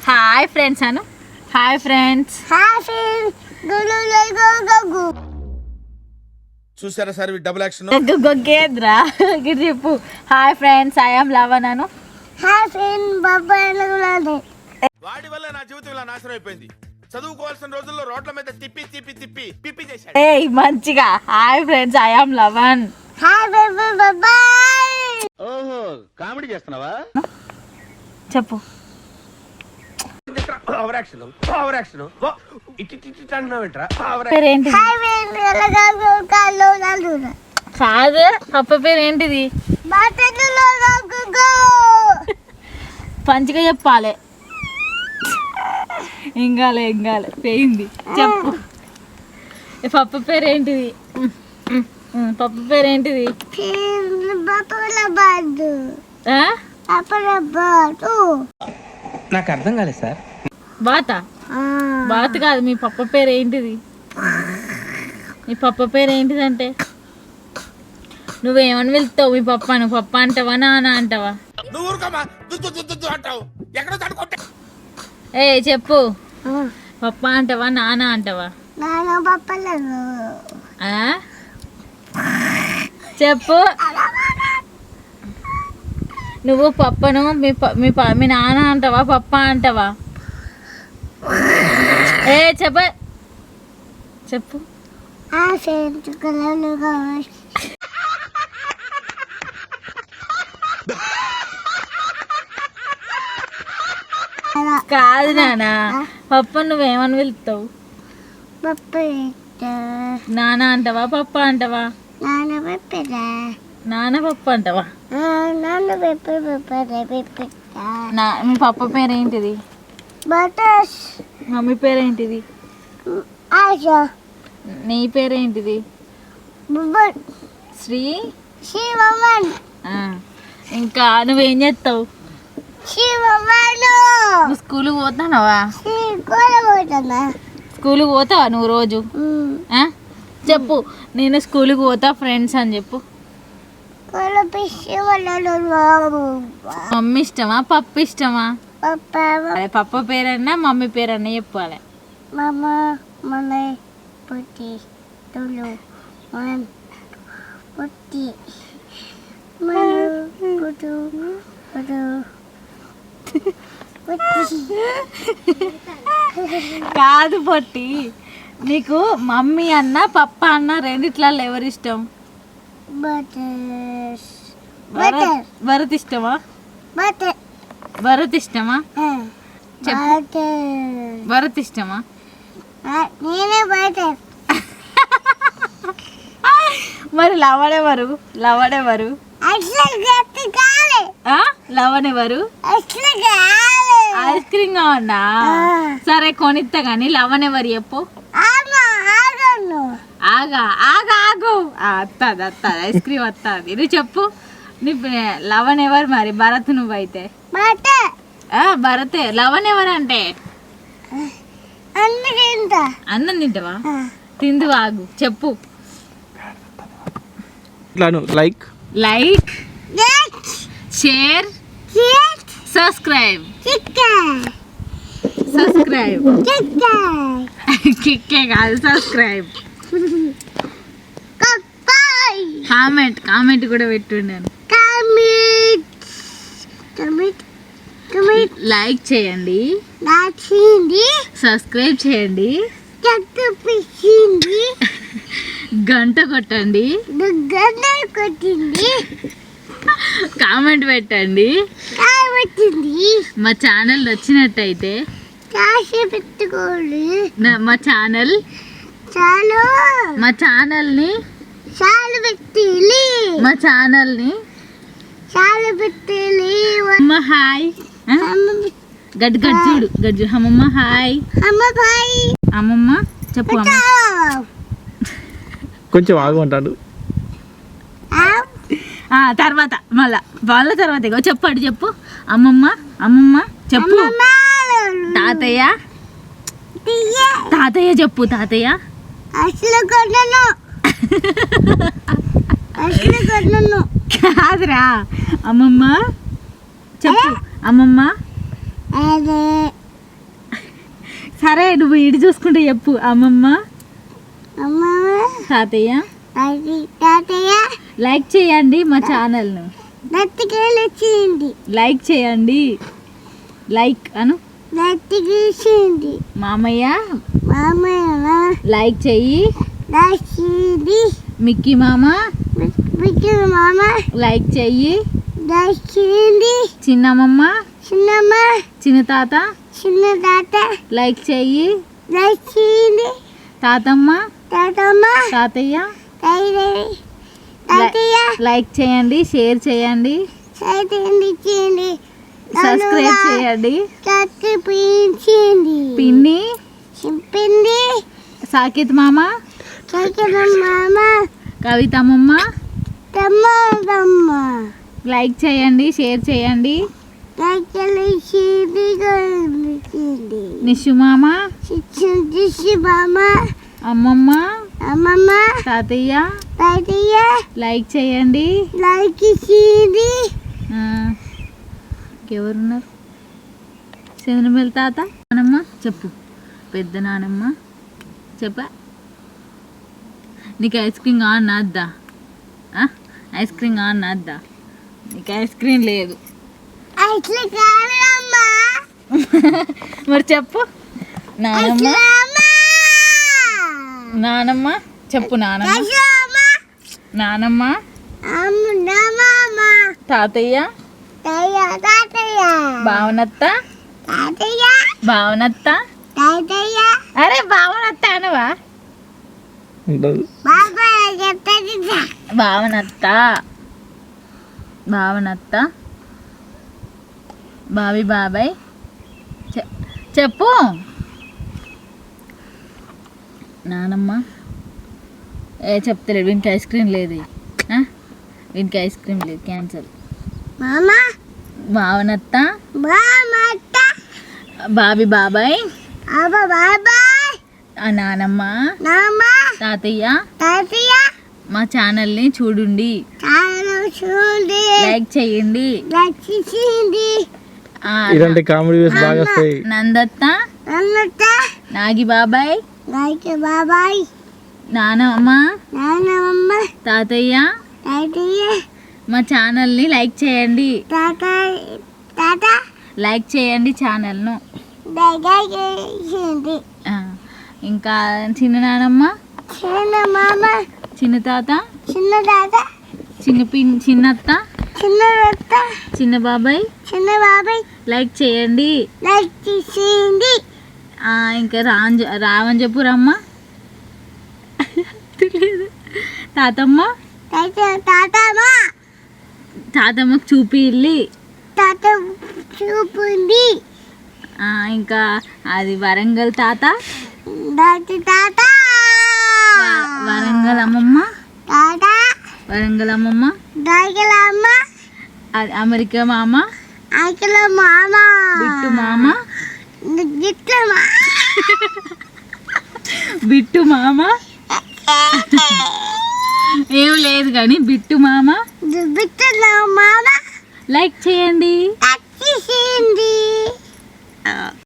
Hi friends Anu. Hi friends. చూసారా sir double action గొగ్గేద్రా గిరి చెప్పు. Hi friends, I am Lavan Anu. Hi friend వాడి వల్ల నా జీవితం ఇలా నాశనం అయిపోయింది. చదువుకోవాల్సిన రోజుల్లో రోడ్ల మీద తిప్పి తిప్పి తిప్పి పిప్పి చేశాడు. ఏయ్ మంచిగా hi friends, I am Lavan. Hi bye. ఓహో కామెడీ చేస్తున్నావా? చెప్పు. ఓవర్ యాక్షన్ ఓవర్ యాక్షన్ ఇట్టి అంటున్నావేంట్రా? పేరేంటి? హాయ్ ఫ్రెండ్ ఎలాగో కాల్లో నాలుగు కాదు, పప్ప పేరు ఏంటిది? బాటలో గో పంచిగా చెప్పాలి. ఇంగాలే పోయింది. చెప్పు. పప్ప పేరు ఏంటిది? పప్ప పేరు ఏంటిది? బాపల బాదు ఆ? బాపల బాదు. నాకు అర్థం కాలేదు సార్. బాత్ కాదు. మీ పప్ప పేరు ఏంటిది? మీ పప్ప పేరు ఏంటిదంటే నువ్వేమని వెళ్తావు మీ పప్పను? పప్ప అంటావా నాన్న అంటావా? నువ్వు ఊరుకోమా అంటావు ఎక్కడో తడుకుంటే. ఏ చెప్పు, పప్ప అంటావా నాన్న అంటావా? నాన్న బాపలను ఆ? చెప్పు. నువ్వు పప్పను మీ నాన్న అంటావా పప్ప అంటావా? ఏ చెప్పు. ఆ ఫ్రెండ్ కలలుగా కాదు నాన్న, పప్ప నువ్వేమని వెళ్తావు? పప్ప నాన్న అంటావా పప్ప అంటావా? నాన్న పెప్పరా నాన్న పప్ప అంటావా? నాన్న పెప్ప మీ పప్ప పేరు ఏంటిది? బటర్స్ మమ్మీ పేరు ఏంటిది? ఆశా నీ పేరేంటిది? బుబ్బన్ శ్రీ. శివమన్. ఇంకా నువ్వేం చేస్తావు? శివమను. నువ్వు స్కూల్కి పోతానవా? కోలబోతున్నా. స్కూల్కి పోతావా నువ్వు రోజు? చెప్పు. నేను స్కూల్కి పోతా ఫ్రెండ్స్ అని చెప్పు. మమ్మీ ఇష్టమా పప్పు ఇష్టమా? పప్ప పేరన్నా మమ్మీ పేరన్నా చెప్పాలి. మమ్మ మన పొట్టి తొలు మన పొట్టి పుట్టు పుట్టు కాదు పొట్టి, నీకు మమ్మీ అన్న పప్ప అన్న రెండిట్లలో ఎవరు ఇష్టం? భరత్ ఇష్టమా? భరత్ ఇష్టమా? చెప్పు. భరత్ ఇష్టమా? నేనే బటర్. మరి లవడెవరు? లవడెవరు? లవనెవరు? Ice cream కావన్నా? సరే కొనిస్తా కానీ లవనెవరు చెప్పు. ఆగా ఆగా ఆగు. వస్తుంది ఐస్ క్రీమ్ వస్తుంది. నువ్వు చెప్పు. నీ లవన్ ఎవరు మరి? భరత్ నువ్వైతే భరతే. లవన్ ఎవరు అంటే? అన్నం తింటావా? తిందు ఆగు. చెప్పు. లైక్ షేర్ సబ్స్క్రైబ్ కిక్కే కాదు, సబ్స్క్రైబ్. కామెంట్ కూడా పెట్టుండాను. లైక్ చేయండి, సబ్స్క్రైబ్ చేయండి, గంట కొట్టండి, కామెంట్ పెట్టండి. మా ఛానల్ నచ్చినట్టయితే మా ఛానల్ని హాయ్ గడ్ చూడు అమ్మమ్మ హాయ్. అమ్మమ్మ చెప్పు. కొంచెం ఆగమంటాడు. తర్వాత వాళ్ళ తర్వాత చెప్పాడు. చెప్పు. అమ్మమ్మ చెప్పు. తాతయ్య చెప్పు. తాతయ్య కాదురా. అమ్మమ్మ చెప్పు. అమ్మమ్మ సరే నువ్వు ఇటు చూసుకుంటే చెప్పు. అమ్మమ్మ, అమ్మ, తాతయ్య. అది తాతయ్య లైక్ చేయండి మా ఛానల్ను. నత్తికేసింది, లైక్ చేయండి. లైక్ అను. నత్తికేసింది. మామయ్య మామయ్య లైక్ చెయ్యి. దాచింది. మిక్కీ మామ బిడ్డ మామ లైక్ చెయ్యి. దాచింది. చిన్నమ్మమ్మ, చిన్నమ్మ, చిన్న తాత చిన్న తాత లైక్ చెయ్యి. దాచింది. తాతమ్మ, తాతమ్మ, తాతయ్య తాతయ్య లైక్ చేయండి, షేర్ చేయండి, చదివించింది. సబ్స్క్రైబ్ చేయండి. చదివించింది. పిన్ని, చెప్పింది. సాకేత్ మామ, చక్కన మామ, కవితమ్మమ్మ తమ్మ లైక్ చేయండి, షేర్ చేయండి. చదివించింది. నిషు మామ, శిక్షి మామ, అమ్మమ్మ, అమ్మమ్మ, తాతయ్య తాతయ్య లైక్ చేయండి. లైక్ ఇచ్చింది. ఇంకెవరున్నారు? చంద్రమేల తాత, నానమ్మ చెప్పు. పెద్ద నానమ్మ చెప్పా. నీకు ఐస్ క్రీమ్ కావాలన్నా వద్దా? ఐస్ క్రీమ్ కావాలన్నా వద్దా? నీకు ఐస్ క్రీమ్ లేదు. అట్లా కాదమ్మా, మరి చెప్పు. నానమ్మ, అమ్మా, నానమ్మ చెప్పు. నానమ్మ, నానమ్మ, అమ్మ, తాతయ్య, తాతయ్య, భావనత్త, తాతయ్య, భావనత్త. తాతయ్య, అరే భావనత్త అనవా? ఉండదు. బాబాయ్ చెప్తాది. భావనత్త, భావనత్త, బావి బాబాయ్ చెప్పు. నానమ్మ చెప్తలేడు. వీనికి ఐస్ క్రీమ్ లేదు. వీనికి ఐస్ క్రీమ్ లేదు, క్యాన్సల్. మామ, భావనత్త, మామత్త, బావి బాబాయ్, అబ్బా బాబాయ్, నానమ్మ, నామ్మ, తాతయ్య తాతయ్య మా ఛానల్ని చూడండి, చాలా చూడండి, లైక్ చేయండి. లక్షించింది. ఇలాంటి కామెడీ వీడియోస్ బాగా వస్తాయి. నందత్త, అన్నత్త, నాగి బాబాయ్, లైక్ బాబాయ్, నానమ్మ, నాన్నమ్మ, తాతయ్య తాతయ్య, మా ఛానల్ని లైక్ చేయండి. తాత, తాత లైక్ చేయండి ఛానల్ను. దగ్గర ఇంకా చిన్న నానమ్మ, చిన్న మామ, చిన్న తాత, చిన్న తాత, చిన్నత్త, చిన్న అత్త, చిన్న బాబాయ్ చిన్న బాబాయ్ లైక్ చేయండి. లైక్ చేసింది. ఇంకా రావని చెప్పు. రమ్మ తెలియదు. తాతమ్మ, తాతమ్మ, తాతమ్మకు చూపి ఇల్లి. తాత చూపుంది. ఇంకా అది వరంగల్ తాత, తాత, వరంగల్ అమ్మమ్మ, తాత, వరంగల్ అమ్మమ్మ, దగ్గరమ్మ, అది అమెరికా మామ, అక్కడ మామ, బిట్టు మామ, గిట్ల బిట్టు మామ ఏం లేదు కానీ బిట్టు మామ బిట్టు మామ లైక్ చేయండి. చేసింది.